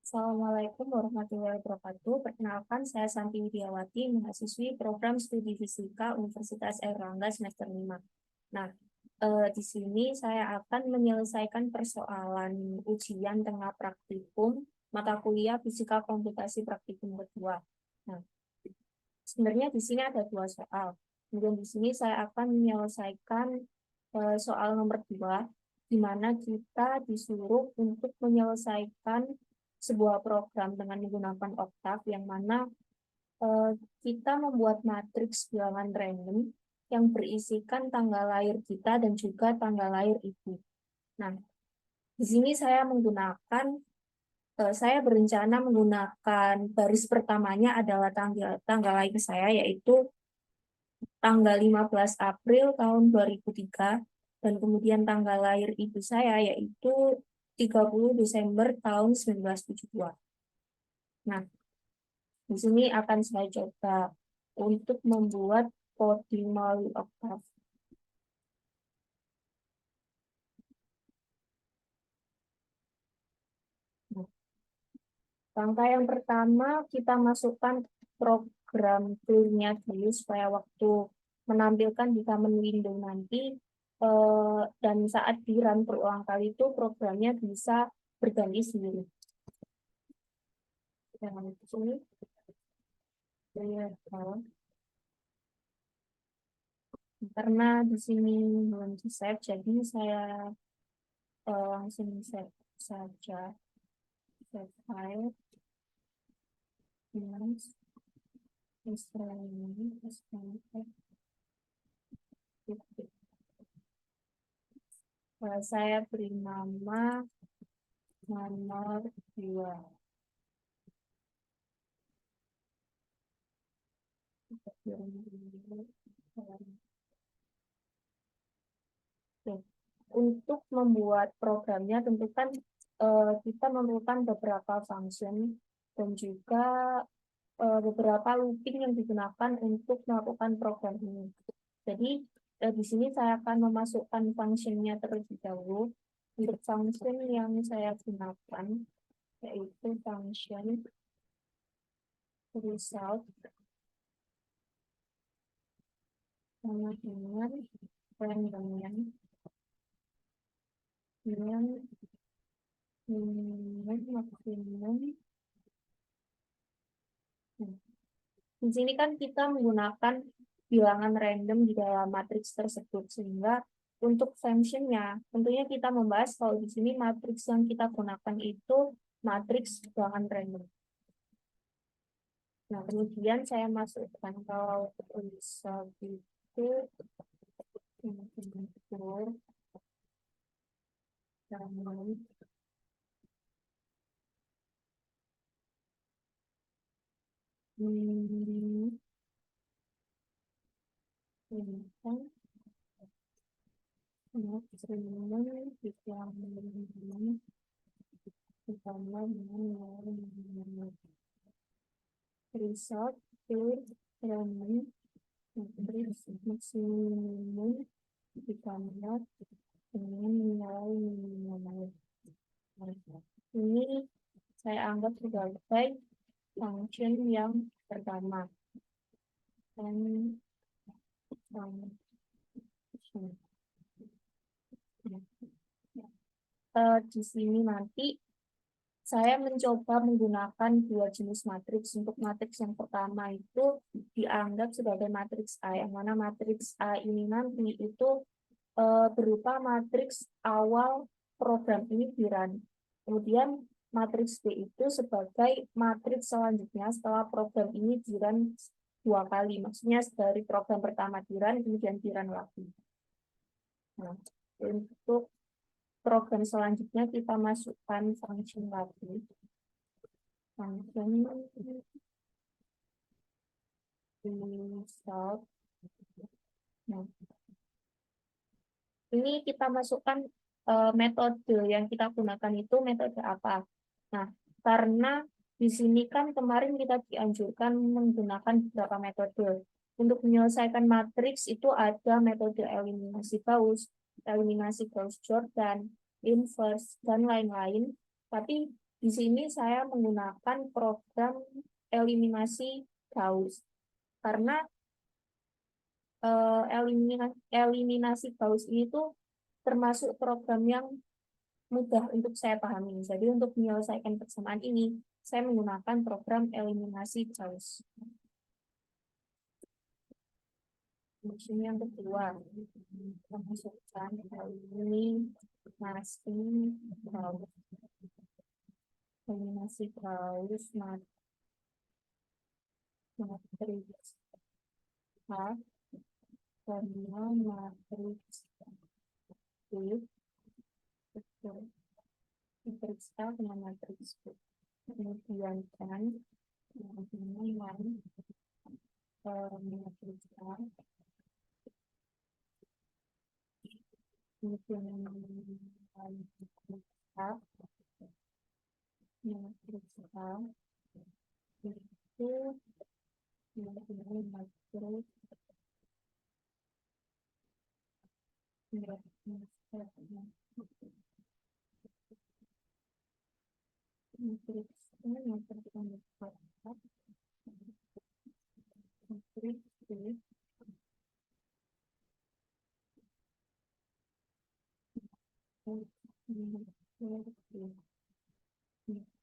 Assalamualaikum warahmatullahi wabarakatuh. Perkenalkan, saya Santi Widiawati, mahasiswi program studi fisika Universitas Airlangga semester 5. Nah, di sini saya akan menyelesaikan persoalan ujian tengah praktikum mata kuliah fisika komputasi praktikum kedua. Nah, sebenarnya di sini ada dua soal. Kemudian di sini saya akan menyelesaikan soal nomor 2, di mana kita disuruh untuk menyelesaikan sebuah program dengan menggunakan Octave, yang mana eh, kita membuat matriks bilangan random yang berisikan tanggal lahir kita dan juga tanggal lahir ibu. Nah, di sini saya berencana menggunakan baris pertamanya adalah tanggal tanggal lahir saya, yaitu tanggal 15 April tahun 2003, dan kemudian tanggal lahir ibu saya yaitu 30 Desember tahun 1972. Nah, di sini akan saya coba untuk membuat coding melalui Octave. Nah, langkah yang pertama, kita masukkan program clear-nya dulu supaya waktu menampilkan di common window nanti dan saat di run berulang kali itu programnya bisa berganti sendiri. Jangan di sini. Karena di sini belum di save, jadi saya langsung save saja. Save file. Yes. Saya beri nama nomor 2. Untuk membuat programnya tentu kan kita memerlukan beberapa function dan juga beberapa looping yang digunakan untuk melakukan program ini. Jadi di sini saya akan memasukkan functionnya terlebih dahulu. Untuk function yang saya gunakan yaitu function result sama dengan randomnya dengan maksimum. Di sini kan kita menggunakan bilangan random di dalam matriks tersebut, sehingga untuk functionnya tentunya kita membahas kalau di sini matriks yang kita gunakan itu matriks bilangan random. Nah, kemudian saya masukkan kalau result itu result clear running matrix maksimum ditambah dengan nilai minimal. Ini saya anggap sebagai function yang pertama. Dan function. Di sini nanti saya mencoba menggunakan dua jenis matriks. Untuk matriks yang pertama itu dianggap sebagai matriks A, yang mana matriks A ini nanti itu berupa matriks awal program ini di-run. Kemudian matriks B itu sebagai matriks selanjutnya setelah program ini di-run 2 kali. Maksudnya dari program pertama di-run, kemudian di-run lagi. Nah, untuk program selanjutnya kita masukkan function lagi. Function result. Nah, ini kita masukkan metode yang kita gunakan itu metode apa. Nah, karena di sini kan kemarin kita dianjurkan menggunakan beberapa metode. Untuk menyelesaikan matriks itu ada metode eliminasi Gauss, eliminasi Gauss-Jordan, inverse, dan lain-lain. Tapi Di sini saya menggunakan program eliminasi Gauss karena eliminasi Gauss ini tuh termasuk program yang mudah untuk saya pahami. Jadi untuk menyelesaikan persamaan ini, saya menggunakan program eliminasi Gauss. Fungsi yang kedua, memasukkan eliminasi Gauss. Eliminasi Gauss matriks H sama matriks B, matriks A dengan matriks B. Kemudian kan ini matriks A, kemudian matriks A, matriks A itu matriks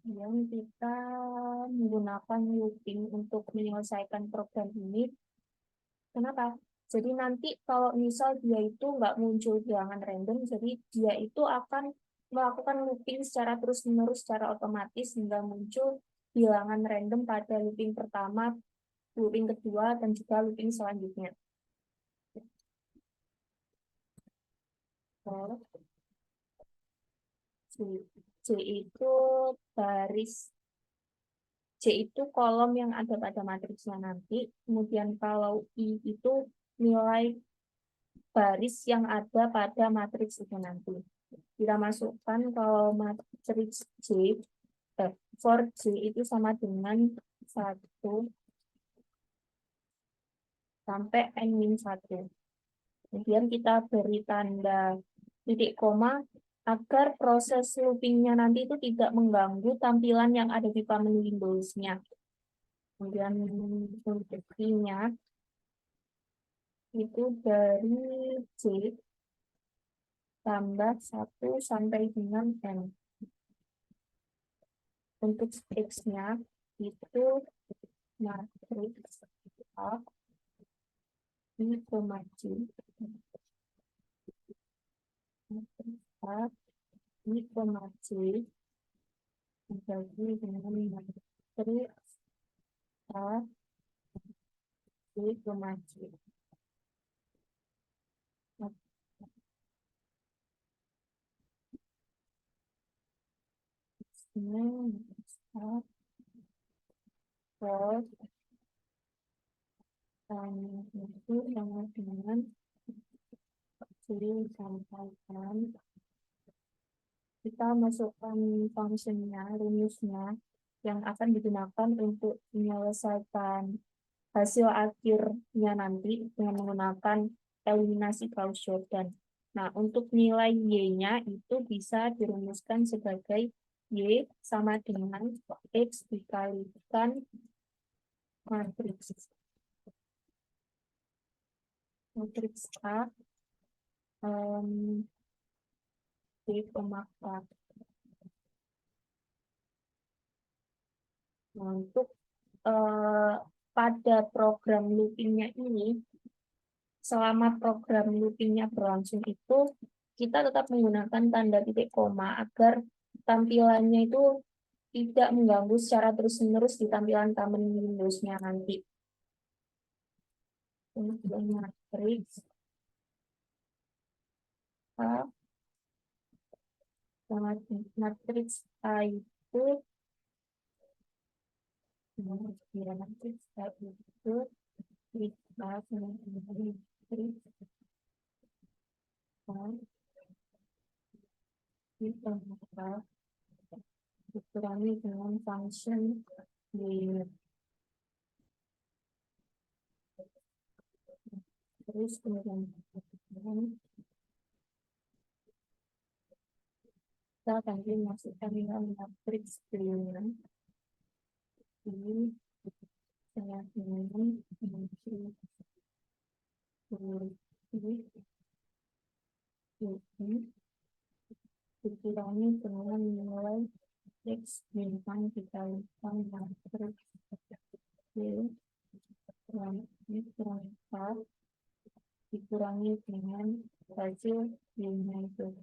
yang kita menggunakan looping untuk menyelesaikan program ini. Kenapa? Jadi nanti kalau misal dia itu nggak muncul bilangan random, jadi dia itu akan melakukan looping secara terus-menerus secara otomatis hingga muncul bilangan random pada looping pertama, looping kedua, dan juga looping selanjutnya. J itu baris, J itu kolom yang ada pada matriksnya nanti. Kemudian kalau I itu nilai baris yang ada pada matriks itu nanti. Kita masukkan kalau matriks for J itu sama dengan 1 sampai N-1. Kemudian kita beri tanda titik koma agar proses loopingnya nanti itu tidak mengganggu tampilan yang ada di panel Windows-nya. Kemudian loopingnya itu dari J tambah 1 sampai dengan N. Untuk X-nya itu matriks A I, J. Matriks A I, J dibagi dengan matriks A I, J. Ini A for itu sama dengan disampaikan. Kita masukkan fungsinya, rumusnya yang akan digunakan untuk menyelesaikan hasil akhirnya nanti dengan menggunakan eliminasi Gauss-Jordan. Nah, untuk nilai Y-nya itu bisa dirumuskan sebagai Y sama dengan X dikalikan matriks A D, 4. Nah, untuk pada program loopingnya ini, selama program loopingnya berlangsung itu, kita tetap menggunakan tanda titik koma agar tampilannya itu tidak mengganggu secara terus-menerus di tampilan taman Windows-nya nanti. Kemudian matriks A, matriks A itu matriks A itu kita dikurangi dengan function di terus kemudian kita akan masukkan nilai matriks bilangan ini dengan dikurangi dengan nilai X bintang dikalikan matriks Y kurang 4 dikurangi dengan hasil Y-nya itu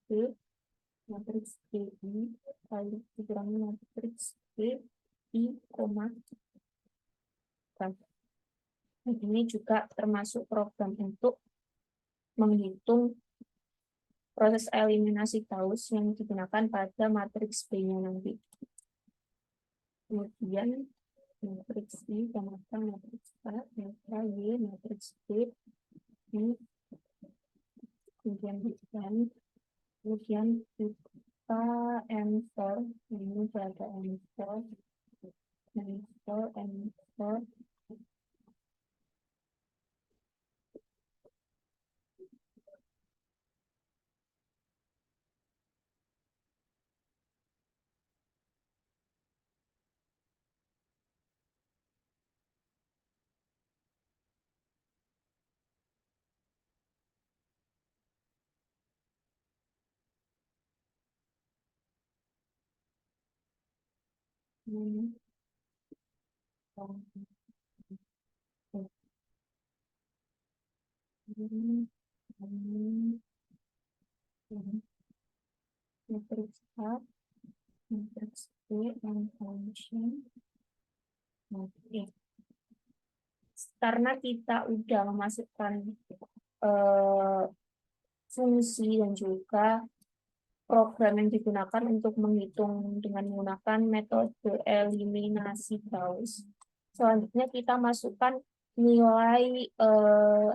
B matriks BI kali dikurangi matriks BI koma. Ini juga termasuk program untuk menghitung proses eliminasi Gauss yang digunakan pada matriks B-nya nanti. Kemudian matriks I tambahkan matriks A, maka Y, matriks B, kemudian kita M4, ini ada M4, matriks A, matriks B, and function. Oke. Karena kita udah memasukkan fungsi dan juga program yang digunakan untuk menghitung dengan menggunakan metode eliminasi Gauss. Selanjutnya kita masukkan nilai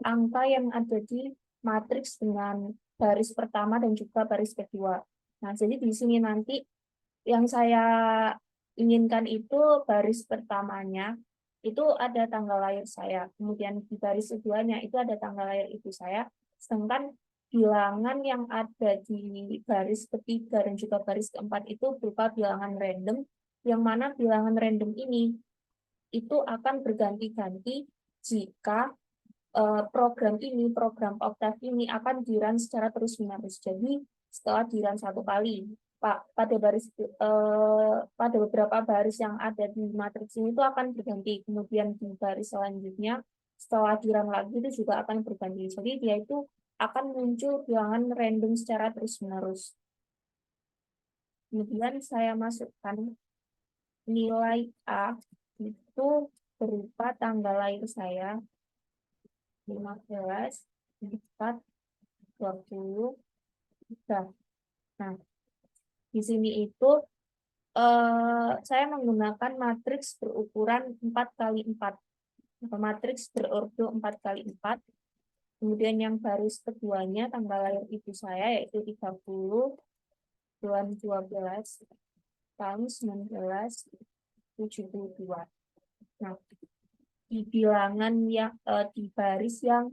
angka yang ada di matriks dengan baris pertama dan juga baris kedua. Nah, jadi di sini nanti yang saya inginkan itu baris pertamanya itu ada tanggal lahir saya, kemudian di baris keduanya itu ada tanggal lahir ibu saya, sedangkan bilangan yang ada di baris ketiga dan juga baris keempat itu berupa bilangan random, yang mana bilangan random ini itu akan berganti-ganti jika program Octave ini akan di-run secara terus-menerus. Jadi setelah di-run satu kali, Pak, pada beberapa baris yang ada di matriks ini itu akan berganti. Kemudian di baris selanjutnya setelah di-run lagi itu juga akan berganti. Jadi dia itu akan muncul bilangan random secara terus-menerus. Kemudian saya masukkan nilai A itu berupa tanggal lahir saya 15, 4, 20. Nah, di sini itu saya menggunakan matriks berukuran 4x4. Matriks berordo 4x4. Kemudian yang baris keduanya tanggal lahir ibu saya yaitu 30 bulan 12 tahun 1972. Nah, di bilangan yang di baris yang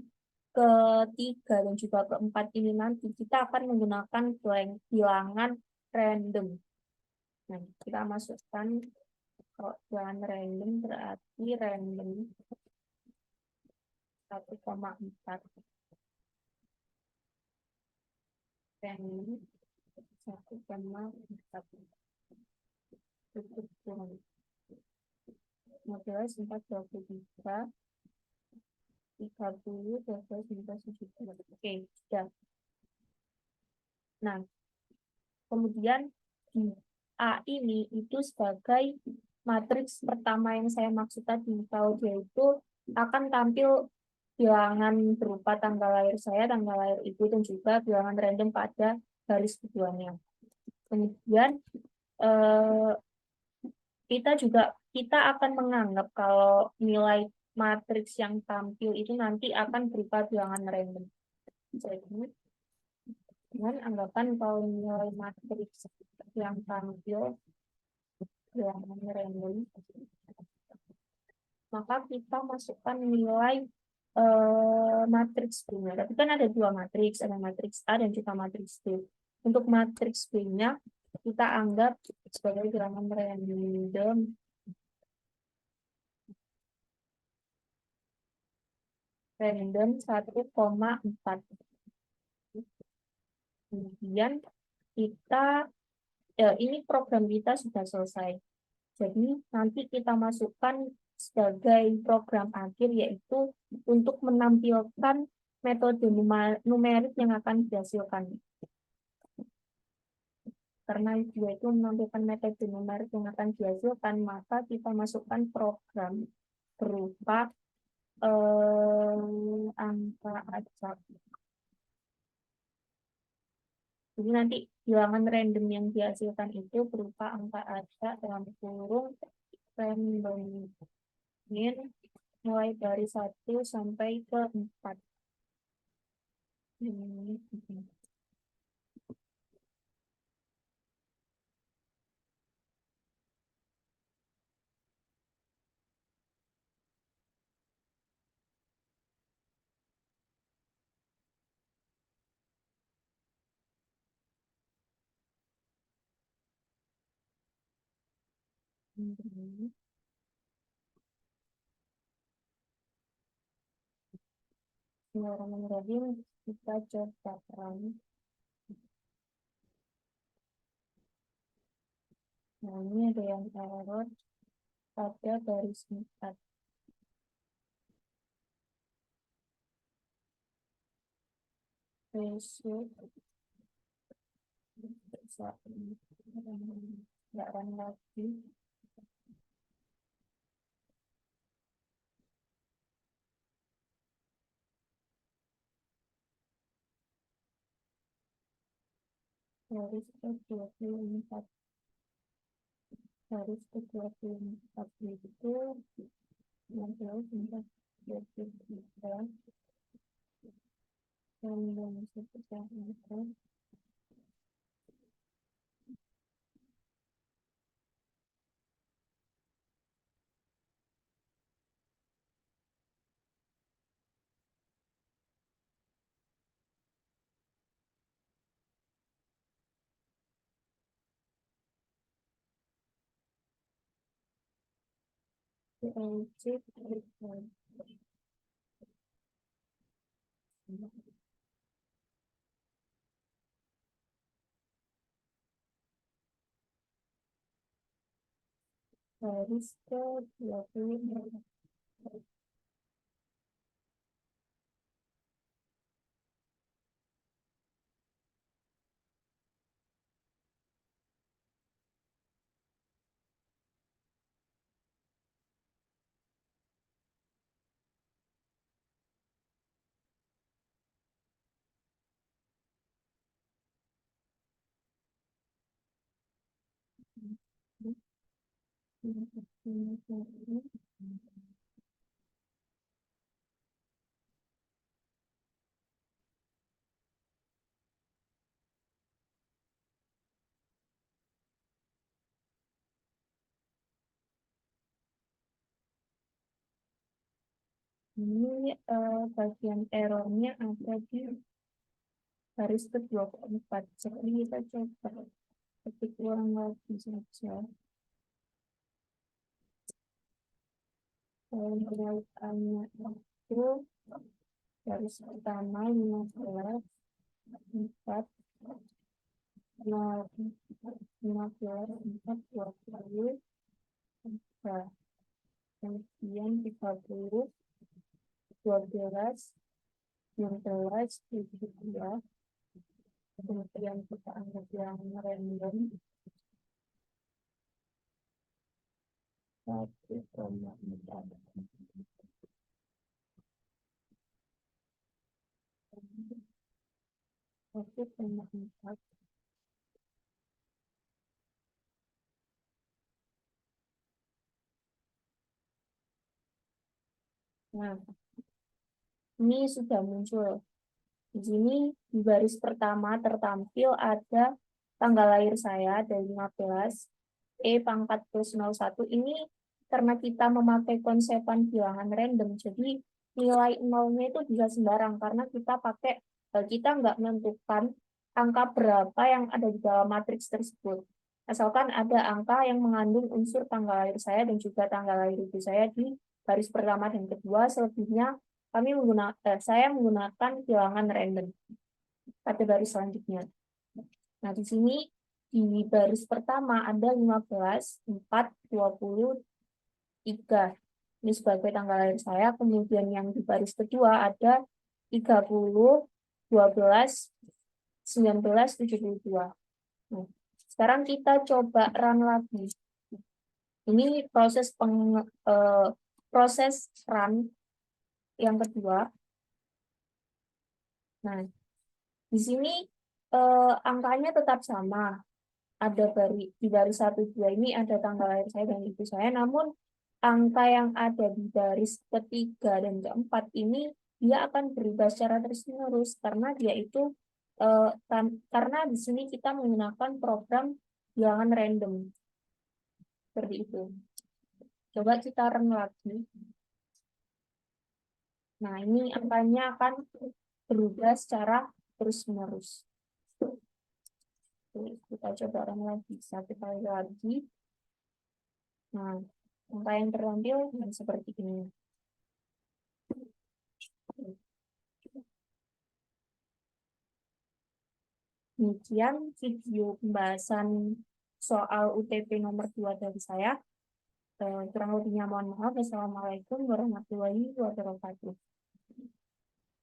ketiga dan juga keempat ini nanti kita akan menggunakan bilangan random. Nah, kita masukkan bilangan random berarti random 1,4. Random 1,4. Cukup kurang. 15, 4, 23, 30, 12, 19, 70. Oke, sudah. Nah, kemudian di A ini itu sebagai matriks pertama yang saya maksud tadi, kalau dia itu akan tampil bilangan berupa tanggal lahir saya, tanggal lahir ibu, dan juga bilangan random pada baris keduanya. Kemudian kita akan menganggap kalau nilai matriks yang tampil itu nanti akan berupa bilangan random. Jadi dengan anggapan kalau nilai matriks yang tampil bilangan random, maka kita masukkan nilai matriks B-nya. Tapi kan ada dua matriks, ada matriks A dan juga matriks B. Untuk matriks B-nya kita anggap sebagai bilangan random 1,4. Kemudian kita ini program kita sudah selesai. Jadi nanti kita masukkan sebagai program akhir, yaitu untuk menampilkan metode numerik yang akan dihasilkan. Karena dia itu menampilkan metode numerik yang akan dihasilkan, maka kita masukkan program berupa angka acak. Jadi nanti bilangan random yang dihasilkan itu berupa angka acak dalam kurung random min mulai dari 1 sampai ke 4. Menjadi kita coba run. Nah, ini ada yang error pada baris 4. Besok nggak run lagi. Baris ke 24. Baris ke 24 itu 16, 23 dan itu. Baris ke 24. Ini bagian errornya ada di baris ke-24. Jadi kita coba ketik ulang lagi saja. Penilaiannya itu baris pertama 15, 4, 15, 4, 20, 3. Kemudian 30, 12, 16, 17. Kemudian kita anggap yang random 1,4. Nah, ini sudah muncul. Di sini di baris pertama tertampil ada tanggal lahir saya dari 15, E + 01. Ini karena kita memakai konsepan bilangan random, jadi nilai nolnya itu bisa sembarang karena kita nggak menentukan angka berapa yang ada di dalam matriks tersebut. Asalkan ada angka yang mengandung unsur tanggal lahir saya dan juga tanggal lahir ibu saya di baris pertama dan kedua, selebihnya saya menggunakan bilangan random pada baris selanjutnya. Nah, di sini di baris pertama ada 15, 4, 23. Ini sebagai tanggal lahir saya. Kemudian yang di baris kedua ada 30, 12, 19, 72. Nah, sekarang kita coba run lagi. Ini proses run yang kedua. Nah, di sini angkanya tetap sama. Ada di baris 1, 2 ini ada tanggal lahir saya dan ibu saya, namun angka yang ada di baris ketiga dan keempat ini dia akan berubah secara terus-menerus karena dia itu karena di sini kita menggunakan program bilangan random seperti itu. Coba kita run lagi. Nah, ini angkanya akan berubah secara terus-menerus. Kita coba run lagi satu kali lagi. Nah, angka yang tertampil yang seperti ini. Demikian video pembahasan soal UTP nomor 2 dari saya. Kurang lebihnya mohon maaf. Wassalamualaikum warahmatullahi wabarakatuh.